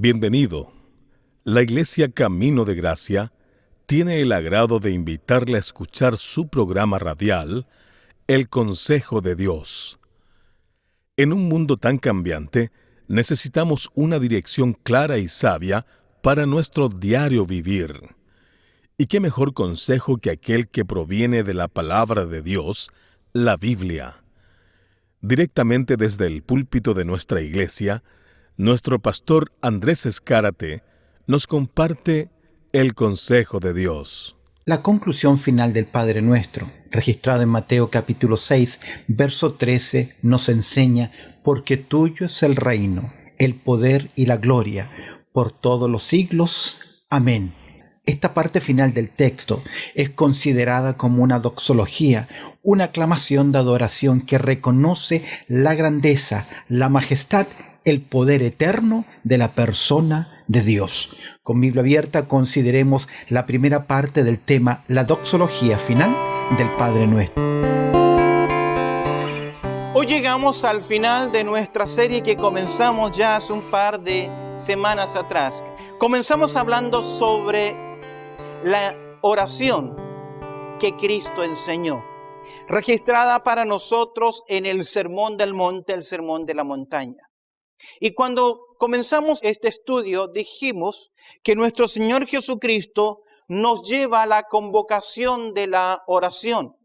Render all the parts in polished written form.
Bienvenido. La Iglesia Camino de Gracia tiene el agrado de invitarle a escuchar su programa radial, El Consejo de Dios. En un mundo tan cambiante, necesitamos una dirección clara y sabia para nuestro diario vivir. ¿Y qué mejor consejo que aquel que proviene de la palabra de Dios, la Biblia? Directamente desde el púlpito de nuestra iglesia, nuestro pastor Andrés Escárate nos comparte el consejo de Dios. La conclusión final del Padre Nuestro, registrada en Mateo capítulo 6, verso 13, nos enseña: porque tuyo es el reino, el poder y la gloria, por todos los siglos. Amén. Esta parte final del texto es considerada como una doxología, una aclamación de adoración que reconoce la grandeza, la majestad, el poder eterno de la persona de Dios. Con Biblia abierta consideremos la primera parte del tema, la doxología final del Padre Nuestro. Hoy llegamos al final de nuestra serie que comenzamos ya hace un par de semanas atrás. Comenzamos hablando sobre la oración que Cristo enseñó, registrada para nosotros en el Sermón del Monte, el Sermón de la Montaña. Y cuando comenzamos este estudio, dijimos que nuestro Señor Jesucristo nos lleva a la convocación de la oración.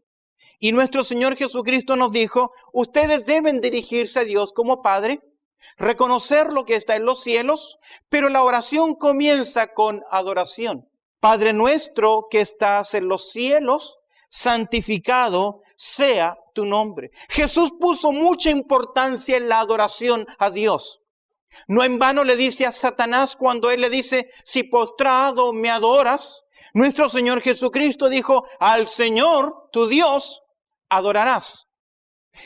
Y nuestro Señor Jesucristo nos dijo: ustedes deben dirigirse a Dios como Padre, reconocer lo que está en los cielos, pero la oración comienza con adoración. Padre nuestro que estás en los cielos, santificado sea tu nombre. Jesús puso mucha importancia en la adoración a Dios. No en vano le dice a Satanás cuando él le dice: si postrado me adoras, nuestro Señor Jesucristo dijo: al Señor tu Dios adorarás.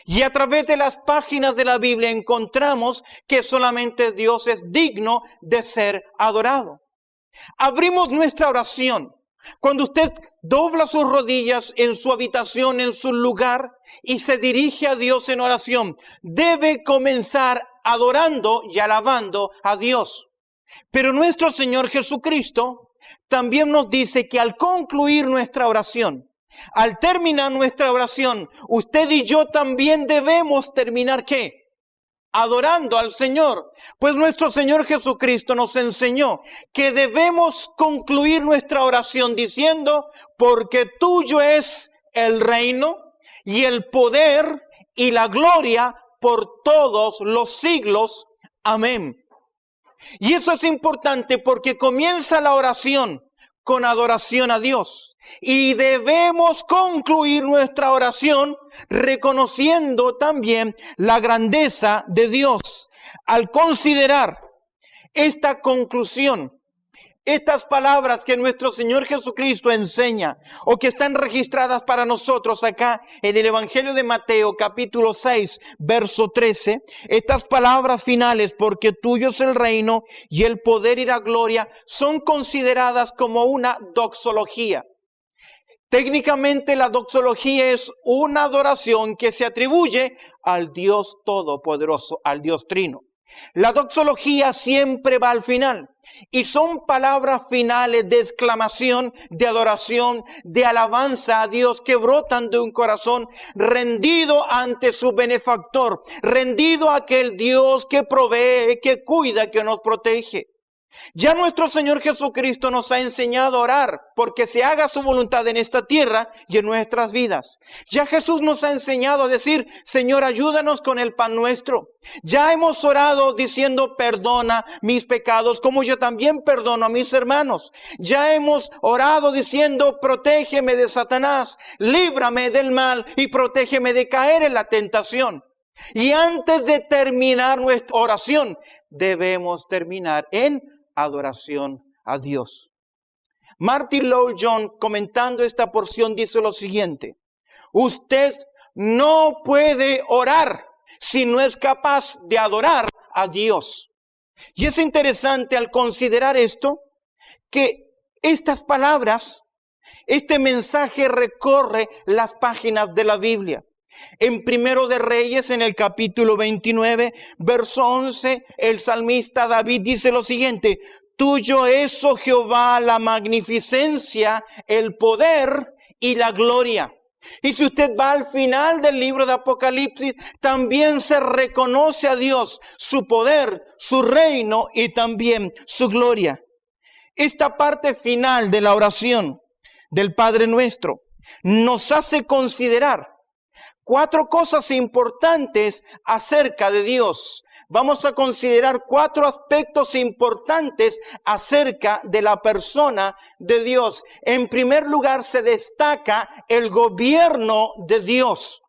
Y a través de las páginas de la Biblia encontramos que solamente Dios es digno de ser adorado. Abrimos nuestra oración cuando usted dobla sus rodillas en su habitación, en su lugar, y se dirige a Dios en oración. Debe comenzar adorando y alabando a Dios. Pero nuestro Señor Jesucristo también nos dice que al concluir nuestra oración, al terminar nuestra oración, usted y yo también debemos terminar ¿qué? Adorando al Señor. Pues nuestro Señor Jesucristo nos enseñó que debemos concluir nuestra oración diciendo: porque tuyo es el reino y el poder y la gloria por todos los siglos. Amén. Y eso es importante porque comienza la oración con adoración a Dios. Y debemos concluir nuestra oración reconociendo también la grandeza de Dios. Al considerar esta conclusión, estas palabras que nuestro Señor Jesucristo enseña o que están registradas para nosotros acá en el Evangelio de Mateo capítulo 6 verso 13, estas palabras finales: porque tuyo es el reino y el poder y la gloria, son consideradas como una doxología. Técnicamente la doxología es una adoración que se atribuye al Dios Todopoderoso, al Dios Trino. La doxología siempre va al final y son palabras finales de exclamación, de adoración, de alabanza a Dios que brotan de un corazón rendido ante su benefactor, rendido a aquel Dios que provee, que cuida, que nos protege. Ya nuestro Señor Jesucristo nos ha enseñado a orar porque se haga su voluntad en esta tierra y en nuestras vidas. Ya Jesús nos ha enseñado a decir: Señor, ayúdanos con el pan nuestro. Ya hemos orado diciendo: perdona mis pecados como yo también perdono a mis hermanos. Ya hemos orado diciendo: protégeme de Satanás, líbrame del mal y protégeme de caer en la tentación. Y antes de terminar nuestra oración, debemos terminar en adoración a Dios. Martin Lloyd-Jones, comentando esta porción, dice lo siguiente: usted no puede orar si no es capaz de adorar a Dios. Y es interesante al considerar esto, que estas palabras, este mensaje recorre las páginas de la Biblia. En Primero de Reyes, en el capítulo 29, verso 11, el salmista David dice lo siguiente: tuyo es, oh Jehová, la magnificencia, el poder y la gloria. Y si usted va al final del libro de Apocalipsis, también se reconoce a Dios, su poder, su reino y también su gloria. Esta parte final de la oración del Padre Nuestro nos hace considerar 4 cosas importantes acerca de Dios. Vamos a considerar 4 aspectos importantes acerca de la persona de Dios. En primer lugar, se destaca el gobierno de Dios.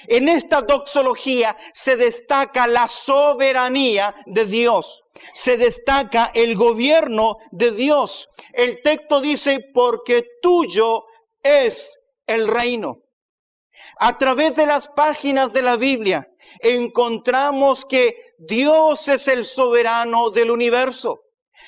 En esta doxología se destaca la soberanía de Dios. Se destaca el gobierno de Dios. El texto dice: porque tuyo es el reino. A través de las páginas de la Biblia encontramos que Dios es el soberano del universo.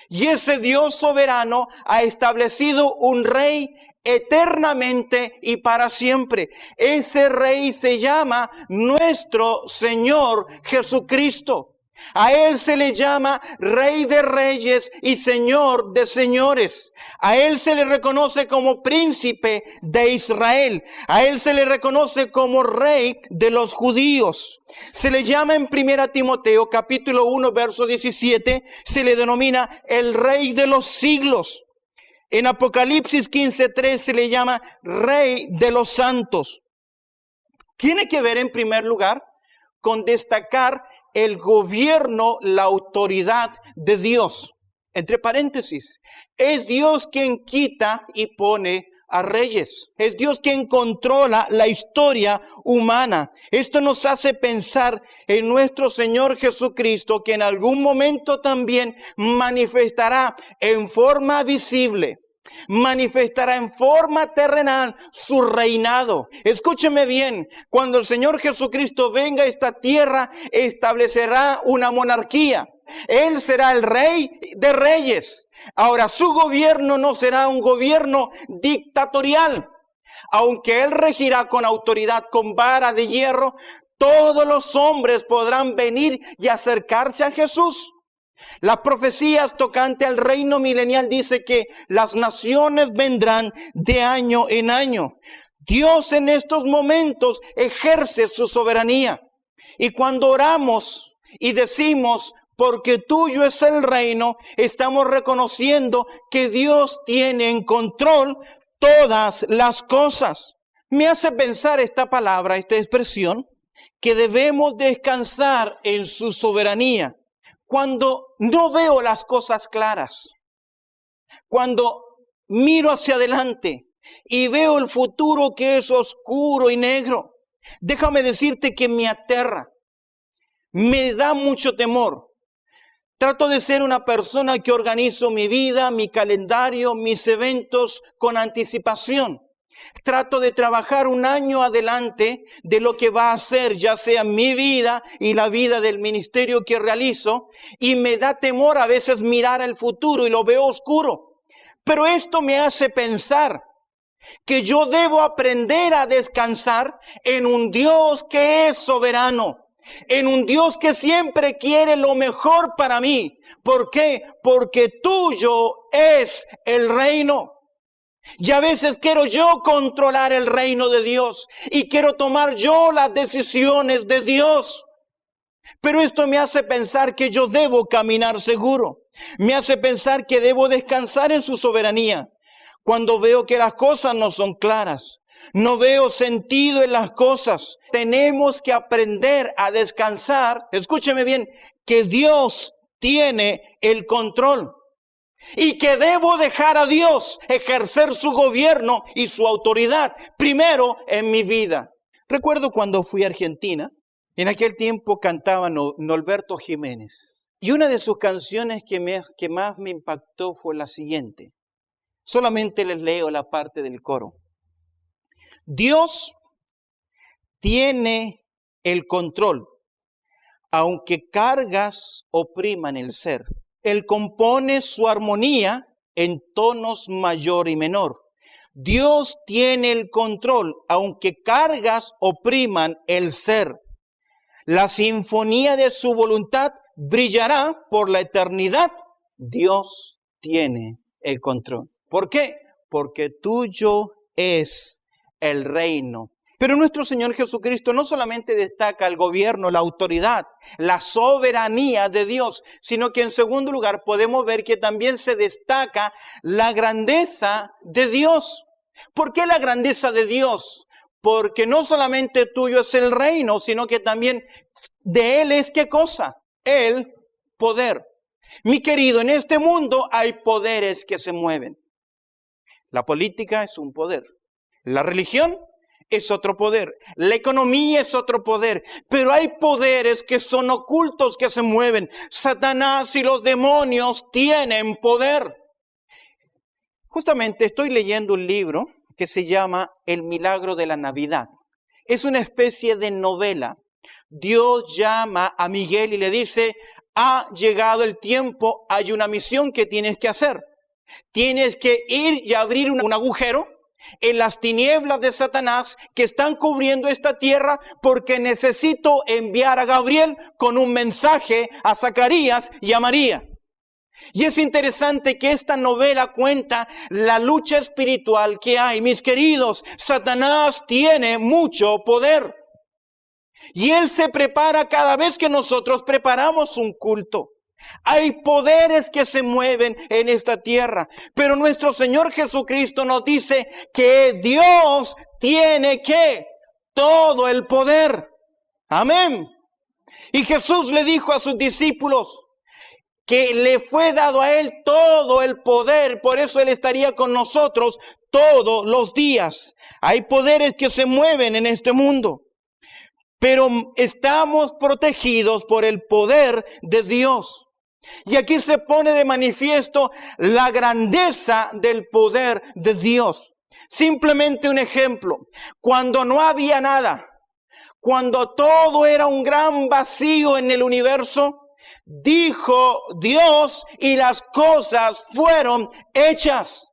Y ese Dios soberano ha establecido un rey eternamente y para siempre. Ese rey se llama nuestro Señor Jesucristo. A Él se le llama Rey de Reyes y Señor de Señores. A Él se le reconoce como Príncipe de Israel. A Él se le reconoce como Rey de los judíos. Se le llama en 1 Timoteo capítulo 1 verso 17, se le denomina el Rey de los siglos. En Apocalipsis 15:3 se le llama Rey de los santos. Tiene que ver en primer lugar con destacar el gobierno, la autoridad de Dios. Entre paréntesis, es Dios quien quita y pone a reyes. Es Dios quien controla la historia humana. Esto nos hace pensar en nuestro Señor Jesucristo, que en algún momento también manifestará en forma visible, manifestará en forma terrenal su reinado. Escúcheme bien, cuando el Señor Jesucristo venga a esta tierra, establecerá una monarquía. Él será el Rey de Reyes. Ahora, su gobierno no será un gobierno dictatorial. Aunque Él regirá con autoridad, con vara de hierro, todos los hombres podrán venir y acercarse a Jesús. Las profecías tocante al reino milenial dice que las naciones vendrán de año en año. Dios en estos momentos ejerce su soberanía. Y cuando oramos y decimos: porque tuyo es el reino, estamos reconociendo que Dios tiene en control todas las cosas. Me hace pensar esta palabra, esta expresión, que debemos descansar en su soberanía. Cuando no veo las cosas claras, cuando miro hacia adelante y veo el futuro que es oscuro y negro, déjame decirte que me aterra, me da mucho temor. Trato de ser una persona que organizo mi vida, mi calendario, mis eventos con anticipación. Trato de trabajar un año adelante de lo que va a ser, ya sea mi vida y la vida del ministerio que realizo, y me da temor a veces mirar al futuro y lo veo oscuro. Pero esto me hace pensar que yo debo aprender a descansar en un Dios que es soberano, en un Dios que siempre quiere lo mejor para mí. ¿Por qué? Porque tuyo es el reino. Y a veces quiero yo controlar el reino de Dios y quiero tomar yo las decisiones de Dios. Pero esto me hace pensar que yo debo caminar seguro. Me hace pensar que debo descansar en su soberanía. Cuando veo que las cosas no son claras, no veo sentido en las cosas, tenemos que aprender a descansar. Escúcheme bien, que Dios tiene el control. Y que debo dejar a Dios ejercer su gobierno y su autoridad primero en mi vida. Recuerdo cuando fui a Argentina, en aquel tiempo cantaba Norberto Jiménez. Y una de sus canciones que más me impactó fue la siguiente. Solamente les leo la parte del coro. Dios tiene el control, aunque cargas opriman el ser. Él compone su armonía en tonos mayor y menor. Dios tiene el control, aunque cargas opriman el ser. La sinfonía de su voluntad brillará por la eternidad. Dios tiene el control. ¿Por qué? Porque tuyo es el reino. Pero nuestro Señor Jesucristo no solamente destaca el gobierno, la autoridad, la soberanía de Dios, sino que en segundo lugar podemos ver que también se destaca la grandeza de Dios. ¿Por qué la grandeza de Dios? Porque no solamente tuyo es el reino, sino que también de Él es ¿qué cosa? El poder. Mi querido, en este mundo hay poderes que se mueven. La política es un poder. La religión es otro poder. La economía es otro poder. Pero hay poderes que son ocultos que se mueven. Satanás y los demonios tienen poder. Justamente estoy leyendo un libro que se llama El Milagro de la Navidad. Es una especie de novela. Dios llama a Miguel y le dice, ha llegado el tiempo, hay una misión que tienes que hacer. Tienes que ir y abrir un agujero en las tinieblas de Satanás que están cubriendo esta tierra, porque necesito enviar a Gabriel con un mensaje a Zacarías y a María. Y es interesante que esta novela cuenta la lucha espiritual que hay. Mis queridos, Satanás tiene mucho poder. Y él se prepara cada vez que nosotros preparamos un culto. Hay poderes que se mueven en esta tierra, pero nuestro Señor Jesucristo nos dice que Dios tiene ¿qué? Todo el poder. Amén. Y Jesús le dijo a sus discípulos que le fue dado a Él todo el poder, por eso Él estaría con nosotros todos los días. Hay poderes que se mueven en este mundo, pero estamos protegidos por el poder de Dios. Y aquí se pone de manifiesto la grandeza del poder de Dios. Simplemente un ejemplo. Cuando no había nada, cuando todo era un gran vacío en el universo, dijo Dios y las cosas fueron hechas.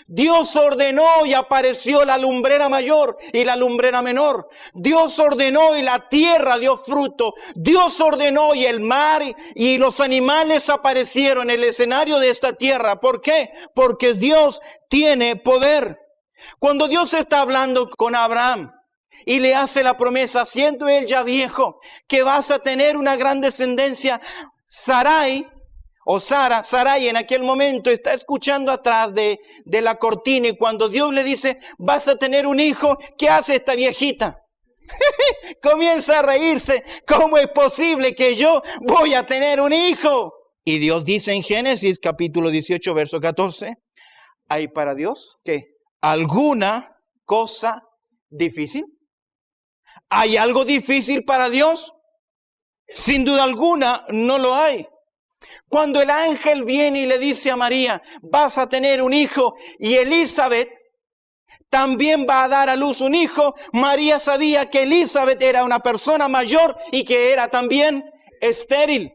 Dios ordenó y apareció la lumbrera mayor y la lumbrera menor. Dios ordenó y la tierra dio fruto. Dios ordenó y el mar y los animales aparecieron en el escenario de esta tierra. ¿Por qué? Porque Dios tiene poder. Cuando Dios está hablando con Abraham y le hace la promesa, siendo él ya viejo, que vas a tener una gran descendencia, Sarai en aquel momento está escuchando atrás de la cortina, y cuando Dios le dice, vas a tener un hijo, ¿qué hace esta viejita? Comienza a reírse. ¿Cómo es posible que yo voy a tener un hijo? Y Dios dice en Génesis capítulo 18, verso 14, ¿hay para Dios qué? ¿Alguna cosa difícil? ¿Hay algo difícil para Dios? Sin duda alguna no lo hay. Cuando el ángel viene y le dice a María, vas a tener un hijo, y Elizabeth también va a dar a luz un hijo, María sabía que Elizabeth era una persona mayor y que era también estéril.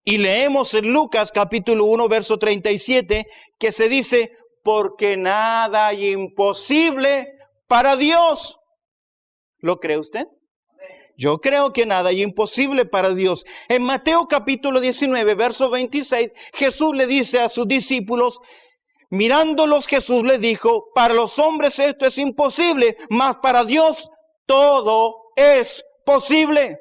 Y leemos en Lucas capítulo 1 verso 37 que se dice, porque nada hay imposible para Dios. ¿Lo cree usted? Yo creo que nada hay imposible para Dios. En Mateo capítulo 19, verso 26, Jesús le dice a sus discípulos, mirándolos Jesús les dijo, para los hombres esto es imposible, mas para Dios todo es posible.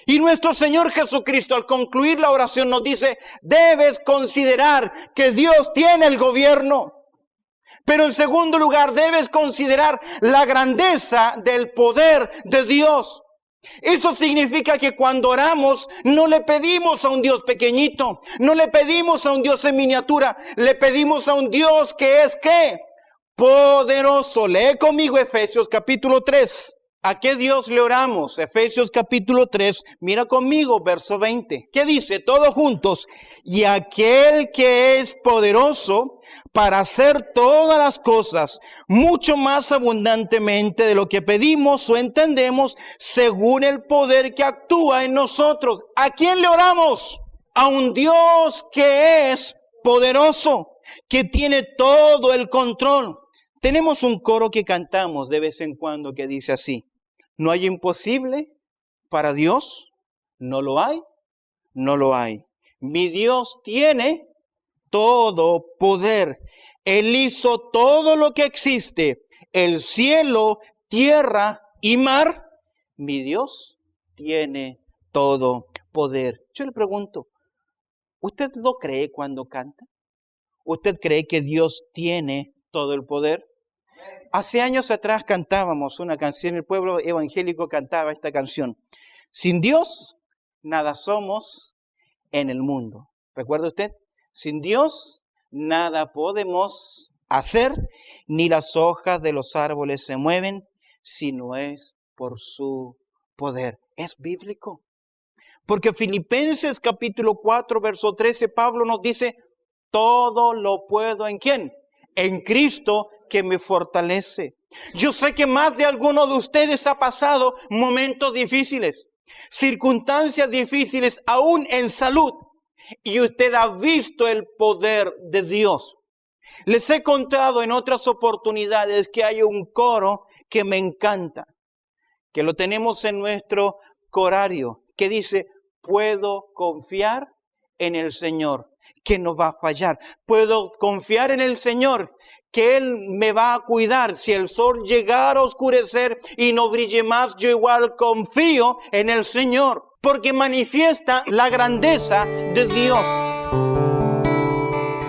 Y nuestro Señor Jesucristo al concluir la oración nos dice, debes considerar que Dios tiene el gobierno. Pero en segundo lugar, debes considerar la grandeza del poder de Dios. Eso significa que cuando oramos no le pedimos a un Dios pequeñito, no le pedimos a un Dios en miniatura, le pedimos a un Dios que es ¿qué? Poderoso. Lee conmigo Efesios capítulo 3. ¿A qué Dios le oramos? Efesios capítulo 3, mira conmigo verso 20. ¿Qué dice? Todos juntos. Y aquel que es poderoso para hacer todas las cosas mucho más abundantemente de lo que pedimos o entendemos, según el poder que actúa en nosotros. ¿A quién le oramos? A un Dios que es poderoso, que tiene todo el control. Tenemos un coro que cantamos de vez en cuando que dice así: no hay imposible para Dios, no lo hay, no lo hay. Mi Dios tiene todo poder. Él hizo todo lo que existe, el cielo, tierra y mar. Mi Dios tiene todo poder. Yo le pregunto, ¿usted lo cree cuando canta? ¿Usted cree que Dios tiene todo el poder? Hace años atrás cantábamos una canción, el pueblo evangélico cantaba esta canción: sin Dios, nada somos en el mundo. ¿Recuerda usted? Sin Dios, nada podemos hacer, ni las hojas de los árboles se mueven, si no es por su poder. Es bíblico. Porque Filipenses capítulo 4, verso 13, Pablo nos dice: todo lo puedo ¿en quién? En Cristo que me fortalece. Yo sé que más de alguno de ustedes ha pasado momentos difíciles, circunstancias difíciles, aún en salud, y usted ha visto el poder de Dios. Les he contado en otras oportunidades que hay un coro que me encanta, que lo tenemos en nuestro corario, que dice: puedo confiar en el Señor, que no va a fallar. Puedo confiar en el Señor, que Él me va a cuidar. Si el sol llegara a oscurecer y no brille más, yo igual confío en el Señor, porque manifiesta la grandeza de Dios.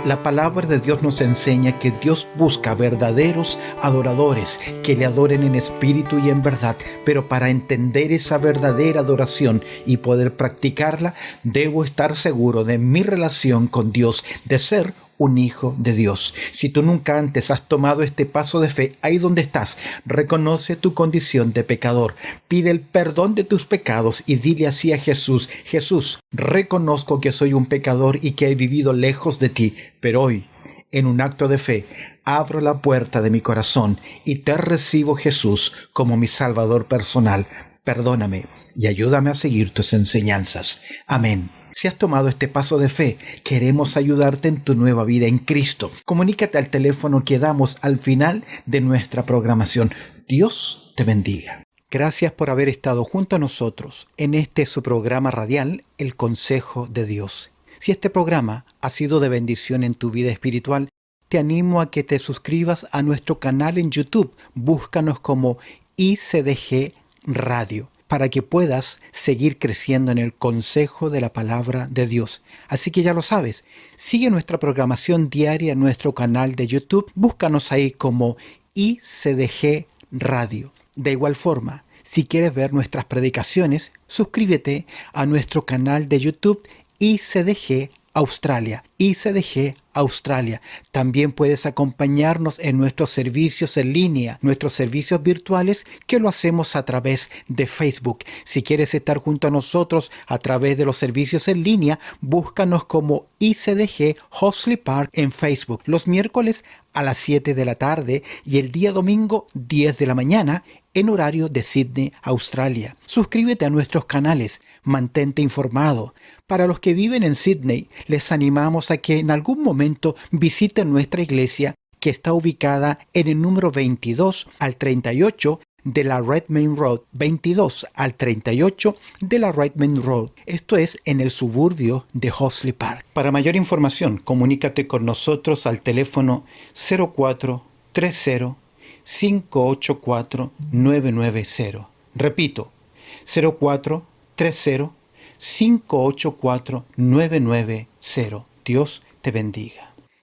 La palabra de Dios nos enseña que Dios busca verdaderos adoradores que le adoren en espíritu y en verdad. Pero para entender esa verdadera adoración y poder practicarla, debo estar seguro de mi relación con Dios, de ser un hijo de Dios. Si tú nunca antes has tomado este paso de fe, ahí donde estás, reconoce tu condición de pecador, pide el perdón de tus pecados y dile así a Jesús: Jesús, reconozco que soy un pecador y que he vivido lejos de ti, pero hoy, en un acto de fe, abro la puerta de mi corazón y te recibo, Jesús, como mi Salvador personal. Perdóname y ayúdame a seguir tus enseñanzas. Amén. Si has tomado este paso de fe, queremos ayudarte en tu nueva vida en Cristo. Comunícate al teléfono que damos al final de nuestra programación. Dios te bendiga. Gracias por haber estado junto a nosotros en este su programa radial, El Consejo de Dios. Si este programa ha sido de bendición en tu vida espiritual, te animo a que te suscribas a nuestro canal en YouTube. Búscanos como ICDG Radio, para que puedas seguir creciendo en el consejo de la palabra de Dios. Así que ya lo sabes, sigue nuestra programación diaria en nuestro canal de YouTube. Búscanos ahí como ICDG Radio. De igual forma, si quieres ver nuestras predicaciones, suscríbete a nuestro canal de YouTube ICDG Australia. ICDG Australia. También puedes acompañarnos en nuestros servicios en línea, nuestros servicios virtuales, que lo hacemos a través de Facebook. Si quieres estar junto a nosotros a través de los servicios en línea, búscanos como ICDG Hoxley Park en Facebook. Los miércoles a las 7 de la tarde y el día domingo 10 de la mañana en horario de Sydney, Australia. Suscríbete a nuestros canales, mantente informado. Para los que viven en Sydney, les animamos a que en algún momento visiten nuestra iglesia, que está ubicada en el número 22 al 38 de la Redmayne Road, 22 al 38 de la Redmayne Road. Esto es en el suburbio de Hoxley Park. Para mayor información, comunícate con nosotros al teléfono 0430 584 990. Repito, 0430 584 990. Dios te bendiga.